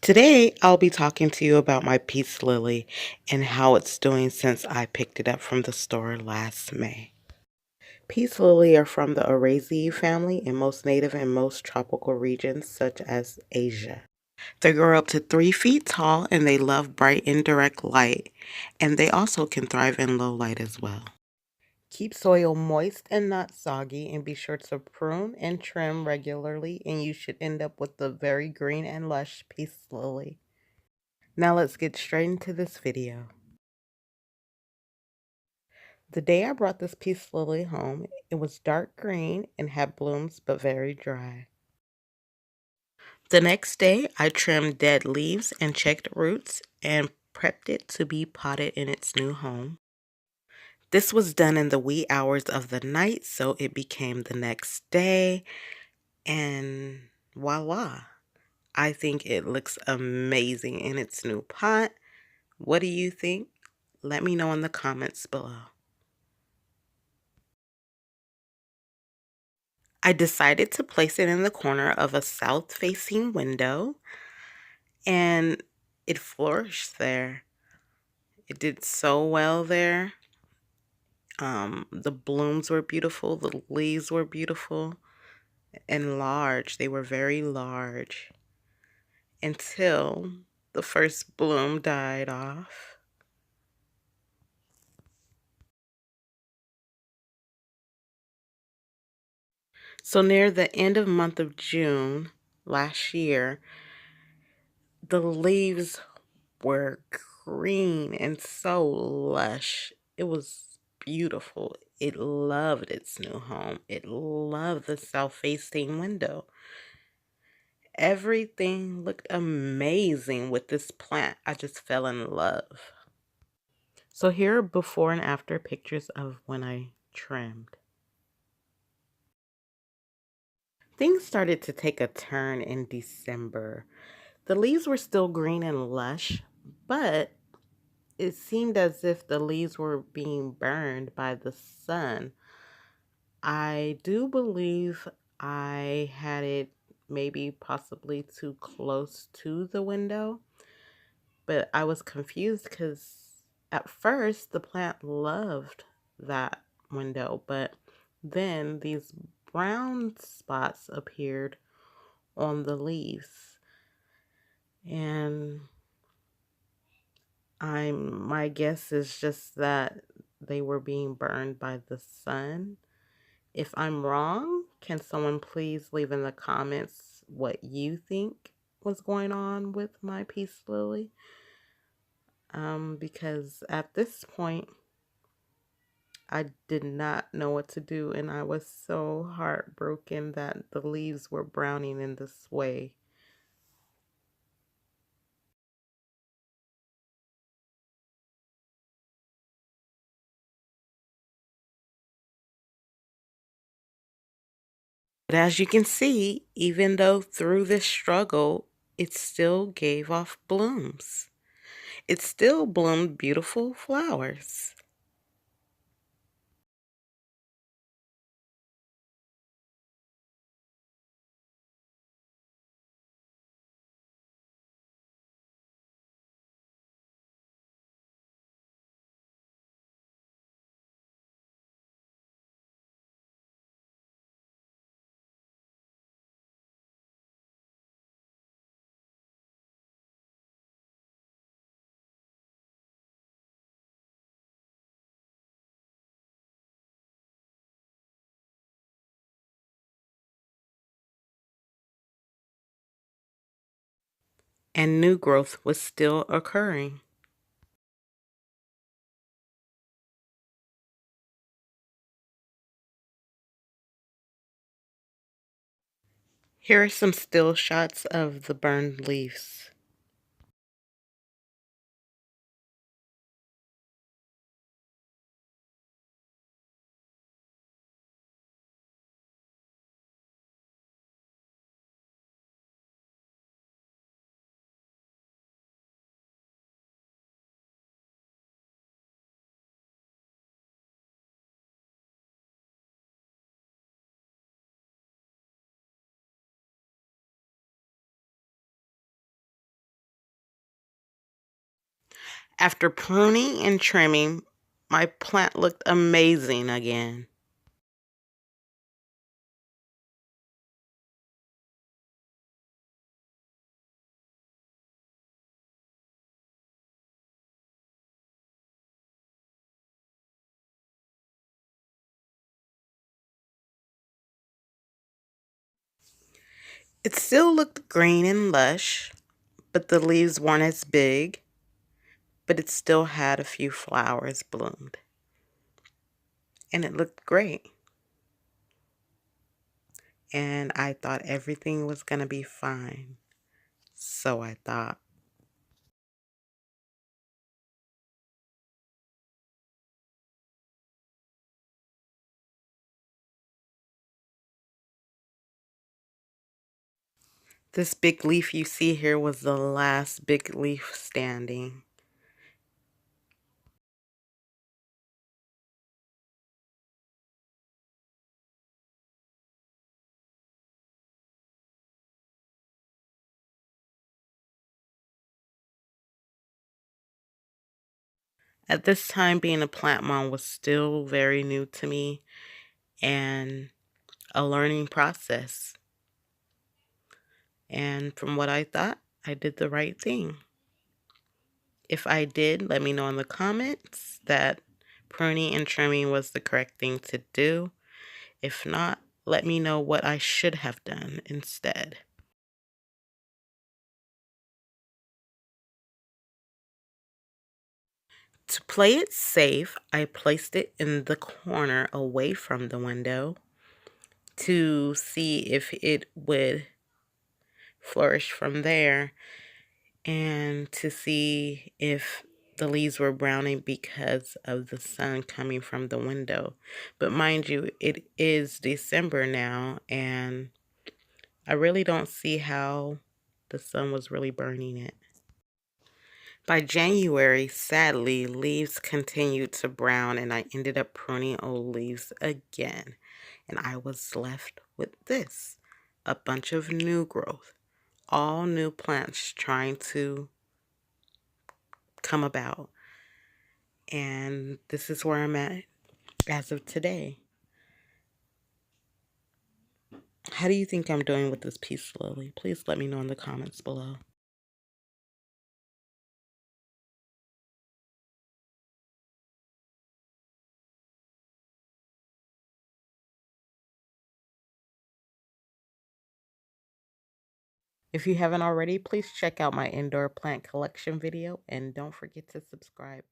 Today, I'll be talking to you about my peace lily and how it's doing since I picked it up from the store last May. Peace lily are from the Araceae family in most native and most tropical regions, such as Asia. They grow up to 3 feet tall and they love bright indirect light, and they also can thrive in low light as well. Keep soil moist and not soggy, and be sure to prune and trim regularly, and you should end up with a very green and lush peace lily. Now let's get straight into this video. The day I brought this peace lily home, it was dark green and had blooms but very dry. The next day, I trimmed dead leaves and checked roots and prepped it to be potted in its new home. This was done in the wee hours of the night, so it became the next day, and voila! I think it looks amazing in its new pot. What do you think? Let me know in the comments below. I decided to place it in the corner of a south-facing window, and it flourished there. It did so well there. The blooms were beautiful, the leaves were beautiful and large. They were very large until the first bloom died off. So near the end of month of June last year, the leaves were green and so lush. It was beautiful. It loved its new home. It loved the south-facing window. Everything looked amazing with this plant. I just fell in love. So here are before and after pictures of when I trimmed. Things started to take a turn in December. The leaves were still green and lush, but it seemed as if the leaves were being burned by the sun. I do believe I had it maybe possibly too close to the window, but I was confused because at first the plant loved that window, but then these brown spots appeared on the leaves, and my guess is just that they were being burned by the sun. If I'm wrong, can someone please leave in the comments what you think was going on with my peace lily? Because at this point, I did not know what to do, and I was so heartbroken that the leaves were browning in this way. But as you can see, even though through this struggle, it still gave off blooms. It still bloomed beautiful flowers. And new growth was still occurring. Here are some still shots of the burned leaves. After pruning and trimming, my plant looked amazing again. It still looked green and lush, but the leaves weren't as big, but it still had a few flowers bloomed. And it looked great. And I thought everything was going to be fine. So I thought. This big leaf you see here was the last big leaf standing. At this time, being a plant mom was still very new to me and a learning process. And from what I thought, I did the right thing. If I did, let me know in the comments that pruning and trimming was the correct thing to do. If not, let me know what I should have done instead. To play it safe, I placed it in the corner away from the window to see if it would flourish from there and to see if the leaves were browning because of the sun coming from the window. But mind you, it is December now, and I really don't see how the sun was really burning it. By January, sadly, leaves continued to brown and I ended up pruning old leaves again. And I was left with this, a bunch of new growth, all new plants trying to come about. And this is where I'm at as of today. How do you think I'm doing with this peace lily? Please let me know in the comments below. If you haven't already, please check out my indoor plant collection video and don't forget to subscribe.